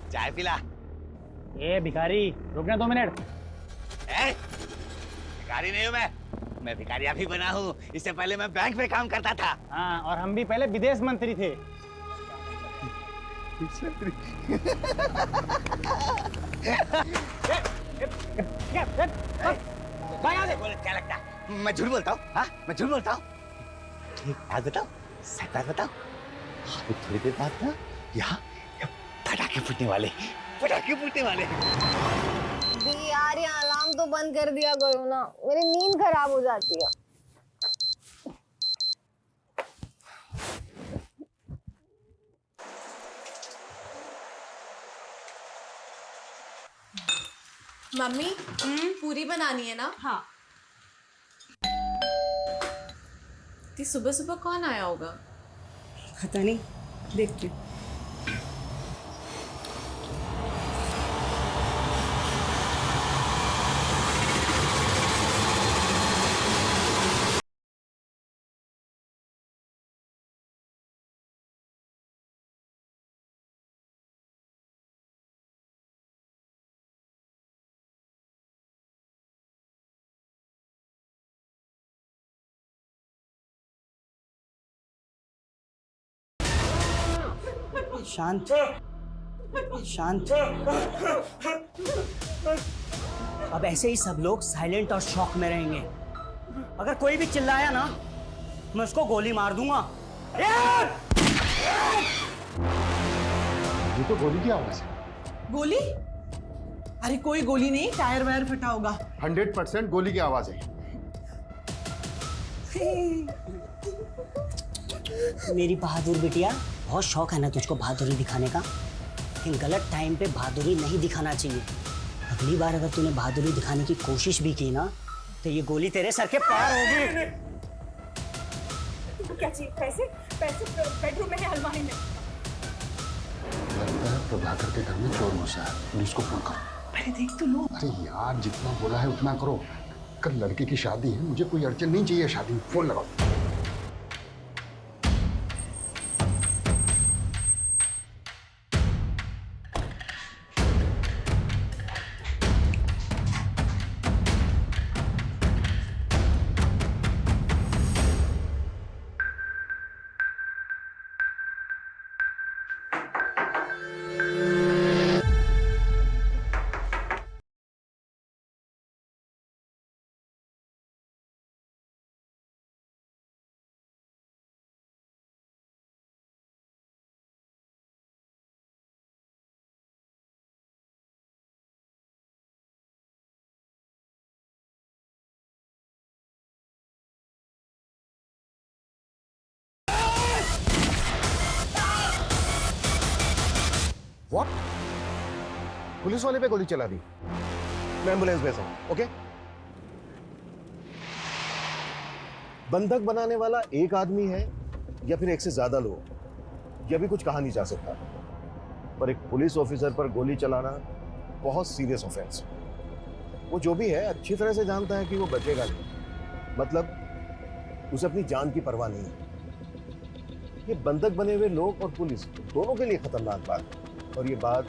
चाय पिला। ए भिखारी, रुकना 2 मिनट। भिखारी नहीं हूँ मैं भिखारी अभी बना हूँ। इससे पहले मैं बैंक में काम करता था। हाँ, और हम भी पहले विदेश मंत्री थे। क्या लगता है मैं झूठ बोलता हूँ? हाँ, मैं झूठ बोलता हूँ। एक बात बताओ, सच बात बताओ। अभी थोड़ी देर बाद ना यहाँ पटाखे फूटने वाले। यार ये अलार्म तो बंद कर दिया करो ना, मेरी नींद खराब हो जाती है। मम्मी पूरी बनानी है ना? हाँ। सुबह सुबह कौन आया होगा? पता नहीं, देखती हूँ। शांत शांत। अब ऐसे ही सब लोग साइलेंट और शॉक में रहेंगे। अगर कोई भी चिल्लाया ना, मैं उसको गोली मार दूंगा। ये तो गोली की आवाज है। गोली? अरे कोई गोली नहीं, टायर वायर फटा होगा। 100% गोली की आवाज है। मेरी बहादुर बिटिया, बहुत शौक है ना तुझको बहादुरी दिखाने का, लेकिन गलत टाइम पे बहादुरी नहीं दिखाना चाहिए। अगली बार अगर तूने बहादुरी दिखाने की कोशिश भी की ना, तो ये गोली तेरे सर के पार होगी। क्या चाहिए? पैसे? पैसे बेडरूम में है, अलमारी में। लगता है प्रभाकर के घर में चोर घुसा है। पुलिस को फोन करो। अरे देख तो लो। अरे यार, जितना बोला है उतना करो। कल लड़के की शादी है, मुझे कोई अड़चन नहीं चाहिए शादी में। फोन लगाओ। What? पुलिस वाले पे गोली चला दी। मैं एम्बुलेंस भेज रहा हूं। ओके? बंधक बनाने वाला एक आदमी है या फिर एक से ज्यादा लोग, यह भी कुछ कहा नहीं जा सकता। पर एक पुलिस ऑफिसर पर गोली चलाना बहुत सीरियस ऑफेंस है। वो जो भी है अच्छी तरह से जानता है कि वो बचेगा नहीं। मतलब उसे अपनी जान की परवाह नहीं है। ये बंधक बने हुए लोग और पुलिस दोनों के लिए खतरनाक बात है। और ये बात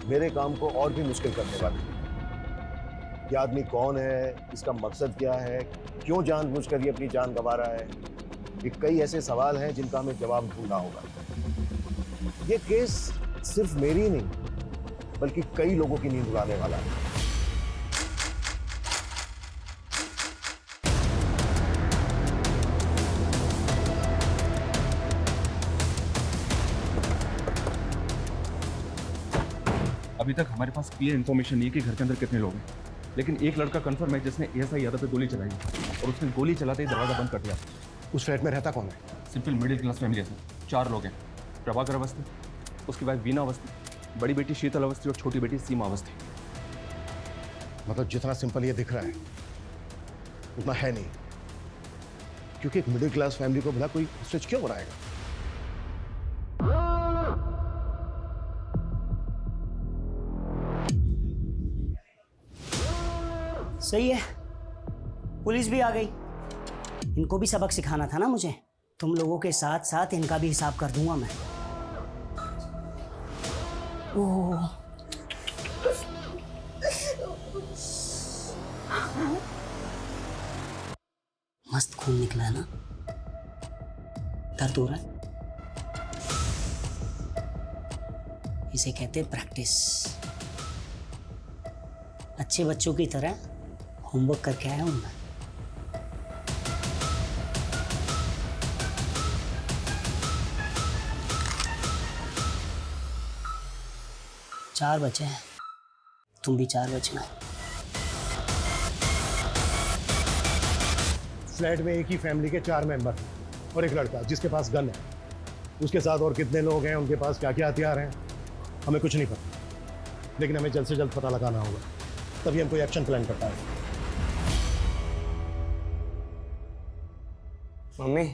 मेरे काम को और भी मुश्किल करने वाली है। ये आदमी कौन है, इसका मकसद क्या है, क्यों जानबूझकर ये अपनी जान गंवा रहा है, ये कई ऐसे सवाल हैं जिनका हमें जवाब ढूंढना होगा। ये केस सिर्फ मेरी नहीं बल्कि कई लोगों की नींद उड़ाने वाला है। अभी तक हमारे पास क्लियर इन्फॉर्मेशन नहीं है कि घर के अंदर कितने लोग हैं, लेकिन एक लड़का कंफर्म है जिसने एएसआई यादव पे गोली चलाई और उसने गोली चलाते ही दरवाजा बंद कर दिया। उस फ्लैट में रहता कौन है? सिंपल मिडिल क्लास फैमिली है सर। 4 लोग हैं। प्रभाकर अवस्थी, उसकी वाइफ वीना अवस्थी, बड़ी बेटी शीतल अवस्थी और छोटी बेटी सीमा अवस्थी। मतलब जितना सिंपल ये दिख रहा है उतना है नहीं, क्योंकि एक मिडिल क्लास फैमिली को भला कोई स्विच क्यों बनाएगा? सही है, पुलिस भी आ गई। इनको भी सबक सिखाना था ना मुझे। तुम लोगों के साथ साथ इनका भी हिसाब कर दूंगा मैं। ओह मस्त खून निकला है ना? दर्द हो रहा है? इसे कहते हैं प्रैक्टिस। अच्छे बच्चों की तरह होमवर्क करके आया हूं मैं। चार बचे हैं, तुम भी 4 बचना। फ्लैट में एक ही फैमिली के 4 मेंबर और एक लड़का जिसके पास गन है। उसके साथ और कितने लोग हैं, उनके पास क्या क्या हथियार हैं, हमें कुछ नहीं पता। लेकिन हमें जल्द से जल्द पता लगाना होगा, तभी हम कोई एक्शन प्लान कर पाएंगे। मम्मी,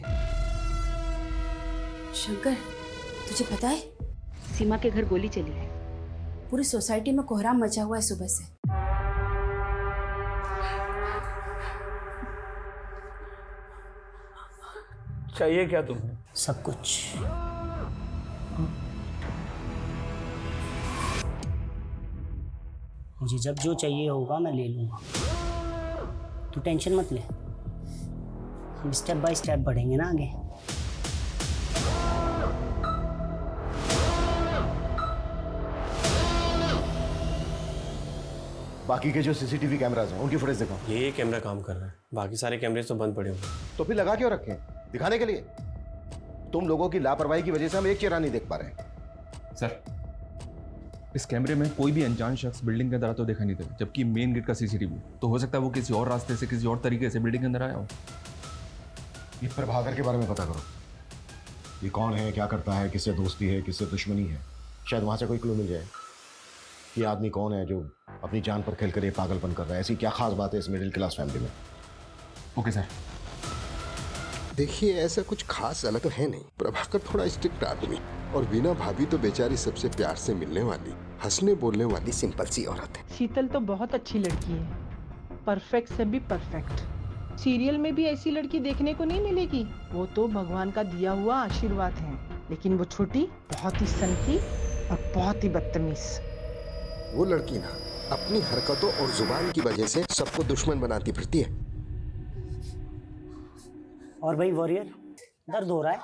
शंकर, तुझे पता है सीमा के घर गोली चली है। पूरी सोसाइटी में कोहराम मचा हुआ है सुबह से। चाहिए क्या तुम्हें? सब कुछ। मुझे जब जो चाहिए होगा मैं ले लूंगा, तू टेंशन मत ले। हम स्टेप बाय स्टेप बढ़ेंगे ना आगे। बाकी के जो सीसीटीवी कैमरास हैं उनकी फुटेज दिखाओ। ये कैमरा काम कर रहा है, बाकी सारे कैमरे तो बंद पड़े हुए हैं। तो फिर लगा क्यों रखे हैं? दिखाने के लिए। तुम लोगों की लापरवाही की वजह से हम एक चेहरा नहीं देख पा रहे। सर, इस कैमरे में कोई भी अनजान शख्स बिल्डिंग के अंदर आता तो देखा नहीं था, जबकि मेन गेट का सीसीटीवी तो हो सकता है वो किसी और रास्ते से, किसी और तरीके से बिल्डिंग के अंदर आया हो। ये प्रभाकर के बारे में पता करो। ये कौन है, क्या करता है, किससे दोस्ती है, किससे दुश्मनी है। शायद वहां से कोई क्लू मिल जाए। ये आदमी कौन है जो अपनी जान पर खेलकर ये पागलपन कर रहा है। ऐसी क्या खास बात है इस मिडिल क्लास फैमिली में? Okay sir. देखिए, ऐसा कुछ खास अलग तो है नहीं। प्रभाकर थोड़ा स्ट्रिक्ट आदमी, और वीना भाभी तो बेचारी सबसे प्यार से मिलने वाली, हंसने बोलने वाली सिंपल सी औरत है। शीतल तो बहुत अच्छी लड़की है, परफेक्ट से भी परफेक्ट। सीरियल में भी ऐसी लड़की देखने को नहीं मिलेगी। वो तो भगवान का दिया हुआ आशीर्वाद है। लेकिन वो छोटी बहुत ही सनकी और बहुत ही बदतमीज। वो लड़की ना अपनी हरकतों और जुबान की वजह से सबको दुश्मन बनाती फिरती है। और भाई वॉरियर, दर्द हो रहा है?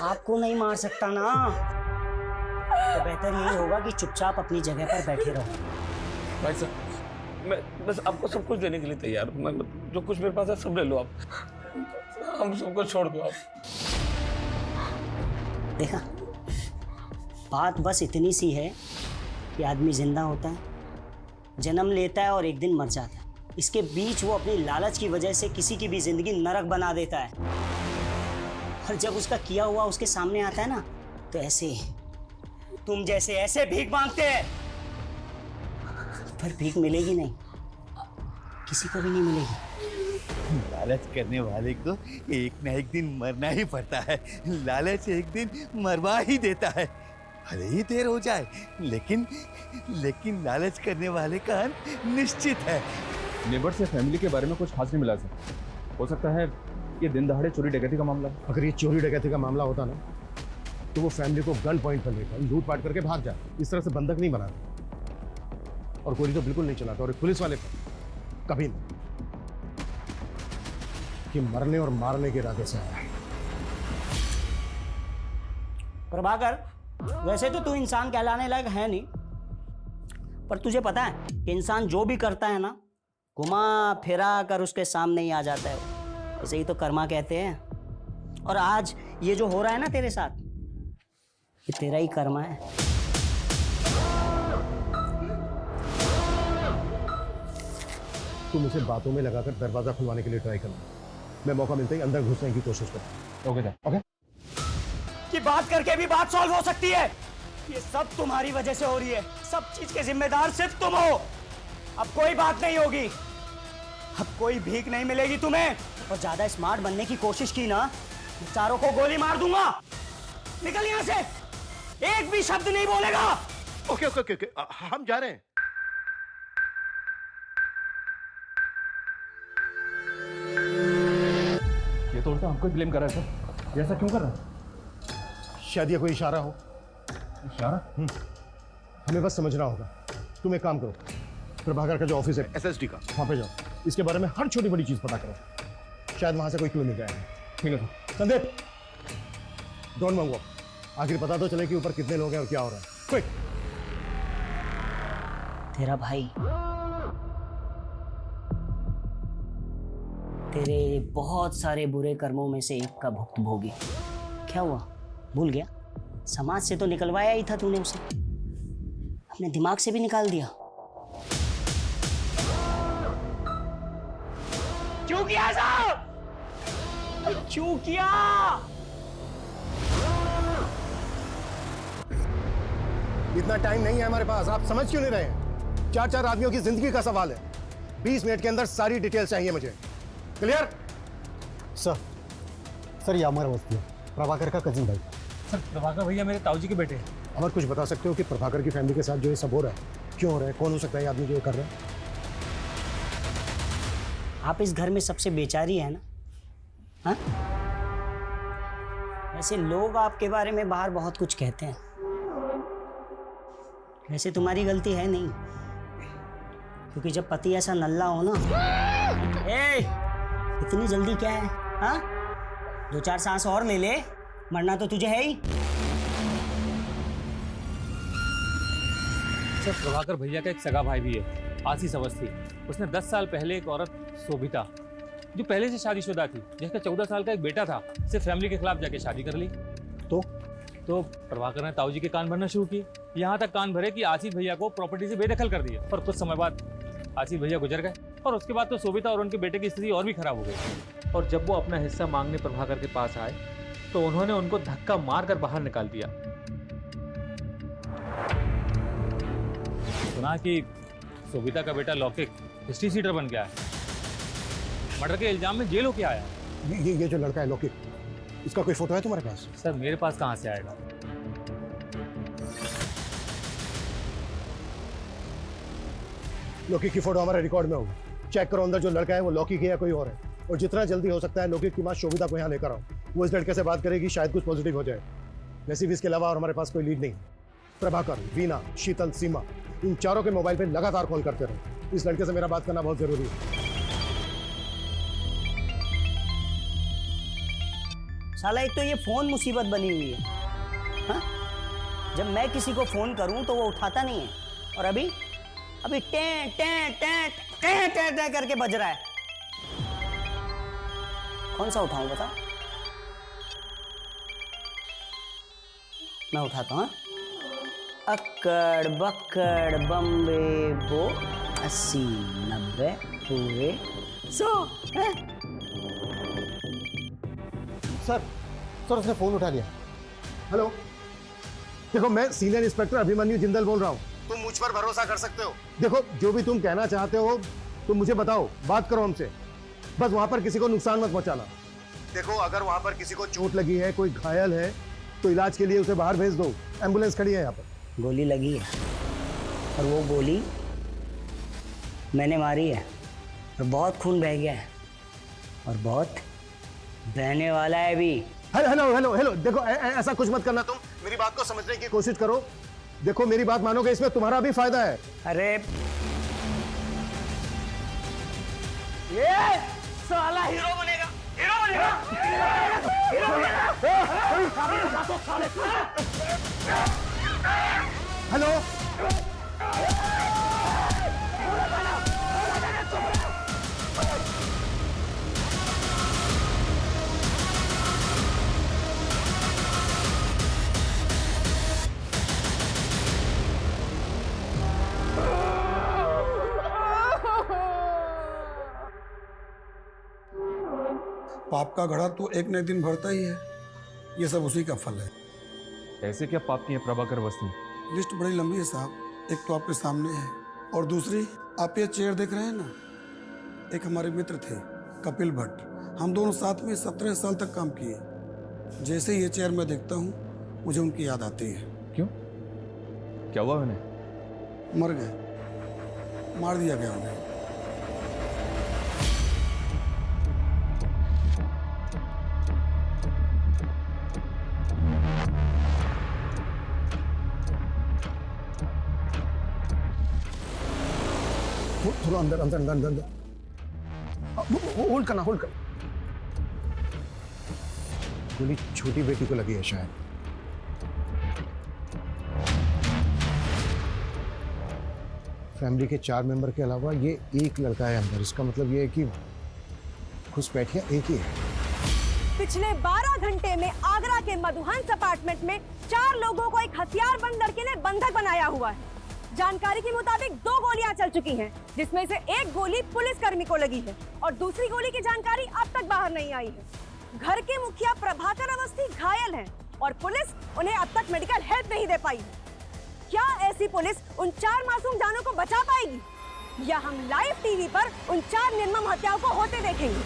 आपको नहीं मार सकता ना, तो बेहतर यही होगा कि चुपचाप अपनी जगह पर बैठे रहो। भाई साहब, मैं बस आपको सब कुछ देने के लिए तैयार हूँ। मैं जो कुछ मेरे पास है सब ले लो आप, हम सबको छोड़ दो आप। देखा, बात बस इतनी सी है कि आदमी जिंदा होता है, जन्म लेता है और एक दिन मर जाता है। इसके बीच वो अपनी लालच की वजह से किसी की भी जिंदगी नरक बना देता है। और जब उसका किया हुआ उसके सामने आता है ना, तो ऐसे तुम जैसे ऐसे भीख मांगते हैं, पर भीख मिलेगी नहीं, किसी को भी नहीं मिलेगी। लालच करने वाले को एक ना एक दिन मरना ही पड़ता है। लालच एक दिन मरवा ही देता है, भले ही देर हो जाए, लेकिन लालच करने वाले का अंत निश्चित है। नेबर से फैमिली के बारे में कुछ खास नहीं मिला सर। हो सकता है ये दिन दहाड़े चोरी डकैती का मामला। अगर ये चोरी डकैती का मामला होता ना, तो वो फैमिली को गन पॉइंट पर लेकर लूट पाट करके भाग जाए। इस तरह से बंधक नहीं बनाते, और गोली तो बिल्कुल नहीं चलाता। और पुलिस वाले कभी नहीं, कि मरने और मारने के इरादे से आया है। प्रभाकर, वैसे तो तू इंसान कहलाने लायक है नहीं, पर तुझे पता है कि इंसान जो भी करता है ना, घुमा फिरा कर उसके सामने ही आ जाता है। ऐसे ही तो कर्मा कहते हैं। और आज ये जो हो रहा है ना तेरे साथ, ये तेरा ही कर्मा है। तुम इसे बातों में लगाकर दरवाजा खुलवाने के लिए ट्राई करना। मैं मौका मिलते ही अंदर घुसने की कोशिश करता हूं। Okay sir. ओके? कि बात करके भी बात सॉल्व हो सकती है। ये सब तुम्हारी वजह से हो रही है। सब चीज के जिम्मेदार सिर्फ तुम हो। अब कोई बात नहीं होगी, अब कोई भीख नहीं मिलेगी तुम्हें। और ज्यादा स्मार्ट बनने की कोशिश की ना, चारों को गोली मार दूंगा। निकल यहां से, एक भी शब्द नहीं बोलेगा। ओके ओके ओके, हम जा रहे हैं। ये तो उल्टा हमको ब्लेम कर रहा है सर। ये ऐसा क्यों कर रहा है? शायद ये कोई इशारा हो। इशारा? हमें बस समझना होगा। तुम एक काम करो, प्रभाकर का जो ऑफिस है SSD का, वहाँ पे जाओ, इसके बारे में हर छोटी बड़ी चीज़ पता करो, शायद वहाँ से कोई क्लू मिल जाएगा। ठीक है सर। संदीप, डोंट मंगो, आखिर पता तो चले कि ऊपर कितने लोग हैं और क्या हो रहा है। क्विक। तेरा भाई तेरे बहुत सारे बुरे कर्मों में से एक का भुक्तभोगी। क्या हुआ, भूल गया? समाज से तो निकलवाया ही था तूने उसे, अपने दिमाग से भी निकाल दिया। क्यों किया साहब? क्यों किया? इतना टाइम नहीं है हमारे पास, आप समझ क्यों नहीं रहे हैं? 4 आदमियों की जिंदगी का सवाल है। 20 मिनट के अंदर सारी डिटेल चाहिए मुझे। क्लियर? सर ये अमर अवस्थी है, प्रभाकर का कजिन भाई। सर प्रभाकर भैया मेरे ताऊ जी के बेटे हैं। अमर, कुछ बता सकते हो कि प्रभाकर की फैमिली के साथ जो ये सब हो रहा है क्यों हो रहा है? कौन हो सकता है ये आदमी जो ये कर रहा है? आप इस घर में सबसे बेचारी है ना? हाँ? वैसे लोग आपके बारे में बाहर बहुत कुछ कहते हैं, वैसे तुम्हारी गलती है नहीं, क्योंकि जब पति ऐसा नल्ला हो ना। इतनी जल्दी क्या है? हाँ, 2-4 सांस और ले ले, मरना तो तुझे है ही। सर प्रभाकर भैया का एक सगा भाई भी है, आशीष अवस्थी। उसने 10 साल पहले एक औरत शोभिता, जो पहले से शादीशुदा थी, जिसका 14 साल का एक बेटा था, से फैमिली के खिलाफ जाके शादी कर ली। तो प्रभाकर ने ताऊ जी के कान भरना शुरू किए, यहाँ तक कान भरे कि आशीष भैया को प्रॉपर्टी से बेदखल कर दिया। और कुछ समय बाद आशीष भैया गुजर गए, और उसके बाद तो शोभिता और उनके बेटे की स्थिति और भी खराब हो गई। और जब वो अपना हिस्सा मांगने प्रभाकर के पास आए तो उन्होंने उनको धक्का मारकर बाहर निकाल दिया। सुना कि शोभिता का बेटा लौकिक हिस्ट्री सीटर बन गया है, मर्डर के इल्जाम में जेल होके आया। ये जो लड़का है लौकिक, इसका कोई फोटो है तुम्हारे पास? सर मेरे पास कहाँ से आएगा? लौकिक की फोटो हमारे रिकॉर्ड में होगी, चेक करो अंदर जो लड़का है वो लौकिक है या कोई और है, और जितना जल्दी हो सकता है लौकिक की मां शोभिता को यहाँ लेकर आओ। वो इस लड़के से बात करेगी, शायद कुछ पॉजिटिव हो जाए। वैसे भी इसके अलावा और हमारे पास कोई लीड नहीं। प्रभाकर, वीना, शीतल, सीमा, इन चारों के मोबाइल पे लगातार कॉल करते रहो। इस लड़के से मेरा बात करना बहुत जरूरी है। साला एक तो ये फोन मुसीबत बनी हुई है। हाँ? जब मैं किसी को फोन करूं तो वो उठाता नहीं है, और अभी टे टे टे टे टे टे करके बज रहा है। कौन सा उठाऊं बता? मैं उठाता हूं। अक्कड़ बक्कड़ बम्बे बो 80 90 पूरे 100। सर उसने फोन उठा लिया। हेलो, देखो मैं सीनियर इंस्पेक्टर अभिमन्यु जिंदल बोल रहा हूँ। तुम मुझ पर भरोसा कर सकते हो। देखो जो भी तुम कहना चाहते हो तुम मुझे बताओ, बात करो हमसे, बस वहां पर किसी को नुकसान मत पहुंचाना। देखो अगर वहां पर किसी को चोट लगी है, कोई घायल है, तो इलाज के लिए उसे बाहर भेज दो, एम्बुलेंस खड़ी है यहाँ पर। गोली लगी है, और वो गोली मैंने मारी है, और बहुत खून बह गया है, और बहुत बहने वाला है भी। हेलो, देखो ऐसा कुछ मत करना। तुम मेरी बात को समझने की कोशिश करो। देखो मेरी बात मानोगे, इसमें तुम्हारा भी फायदा है। अरे ये साला हीरो बनेगा, हीरो बनेगा, हीरो बनेगा। हेलो, पाप का घड़ा तो एक न एक दिन भरता ही है, ये सब उसी का फल है। ऐसे क्या पाप किए प्रभाकर अवस्थी? लिस्ट बड़ी लंबी है साहब, एक तो आपके सामने है, और दूसरी आप ये चेयर देख रहे हैं ना, एक हमारे मित्र थे कपिल भट्ट, हम दोनों साथ में 17 साल तक काम किए। जैसे ये चेयर मैं देखता हूँ मुझे उनकी याद आती है। क्यों, क्या हुआ उन्हें? मर गए, मार दिया गया उन्हें। अंदर अंदर अंदर अंदर, अंदर। होल्ड करना, होल्ड कर। गोली छोटी बेटी को लगी है शायद। फैमिली के 4 मेंबर के अलावा ये एक लड़का है अंदर। इसका मतलब ये है कि घुसपैठिया एक ही है। पिछले 12 घंटे में आगरा के मधुहंस अपार्टमेंट में 4 लोगों को एक हथियारबंद लड़के ने बंधक बनाया हुआ है। जानकारी के मुताबिक 2 गोलियां चल चुकी हैं, जिसमें से एक गोली पुलिसकर्मी को लगी है और दूसरी गोली की जानकारी अब तक बाहर नहीं आई है। घर के मुखिया प्रभाकर अवस्थी घायल हैं और पुलिस उन्हें अब तक मेडिकल हेल्प नहीं दे पाई है। क्या ऐसी पुलिस उन 4 मासूम जानों को बचा पाएगी, या हम लाइव टीवी पर उन 4 निर्मम हत्याओं को होते देखेंगे?